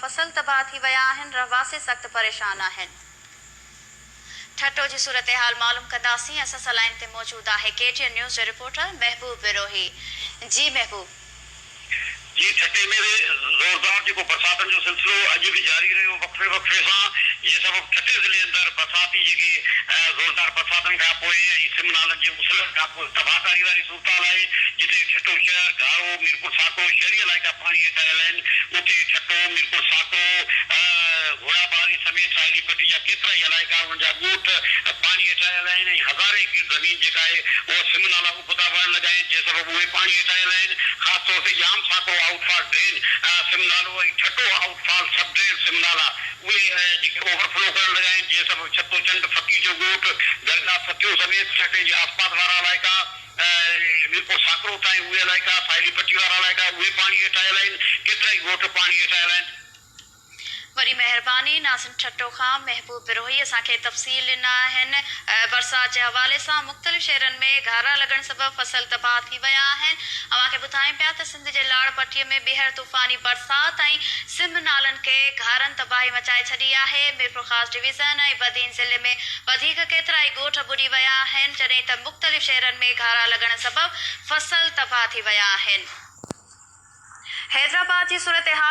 फसल तबाह थी विया आहिनि। रहवासी सख़्तु परेशान आहिनि। ठट्टो जी सूरत हाल मालूम कंदासीं। असां सां लाइन ते मौजूद आहे KTN न्यूज़ जो रिपोर्टर महबूब विरोही। जी महबूब। जी ठट्टे में ज़ोरदार जो बरसातन जो सिलसिलो अज भी जारी रहो वक्फे वक्फे से। ये सब ठट्टे ज़िले अंदर बरसाती जी ज़ोरदार बरसातन का सिमनाल के मुसलन का तबाहकारी वाली सूरत हाल है। जिते ठट्टो शहर गारो मीरपुर साकरो शहरी इलाइका पानी हेठि आयल आहिनि। उते ठट्टो मीरपुर साकरो घोड़ाबारी समेत साहिली पट्टी जा केतिरा ई इलाइका उनजा ॻोठ पानी हेठि आयल आहिनि। हज़ारे की ज़मीन जेका आहे उहो सिमनाला उपदा वहण लॻा आहिनि। जे सबबि उहे पानी हेठि आयल आहिनि। ख़ासि तौर ते जाम साकरो आउटफॉल ड्रेन सिमनालो ऐं ठट्टो आउटफॉल सब ड्रेन सिमनाला उहे जेके ओवरफ्लो करण लॻा आहिनि। जे सबबि छतो चंड फकी जो ॻोठ दरगाह सतियो समेत ठट्टे जे आसपास वारा इलाइका मीरपुर साकरो ताईं उहे इलाइका साहिली पट्टी वारा इलाइका उहे पानी हेठि आयल आहिनि। केतिरा ई ॻोठ पानी हेठि आयल आहिनि। वरी मेहरबानी नाज़िम ठट्टो खां महबूब विरोही असांखे तफ़सील ॾिना आहिनि। बरसात जे हवाले सां मुख़्तलिफ़ शहरनि में घारा लॻण सबबि फसल तबाह थी विया आहिनि। अव्हांखे ॿुधायूं पिया त सिंध जे लाड़ पट्टीअ में ॿीहर तूफ़ानी बरसात ऐं सिम नालनि के घारनि तबाही मचाए छॾी आहे। मीरपुर ख़ासि डिवीज़न ऐं बदीन ज़िले में वधीक केतिरा ई ॻोठ ॿुॾी विया आहिनि, जॾहिं त मुख़्तलिफ़ शहरनि में घारा लॻण सबबि फसल तबाह थी विया आहिनि। हैदराबाद जी सूरत हाल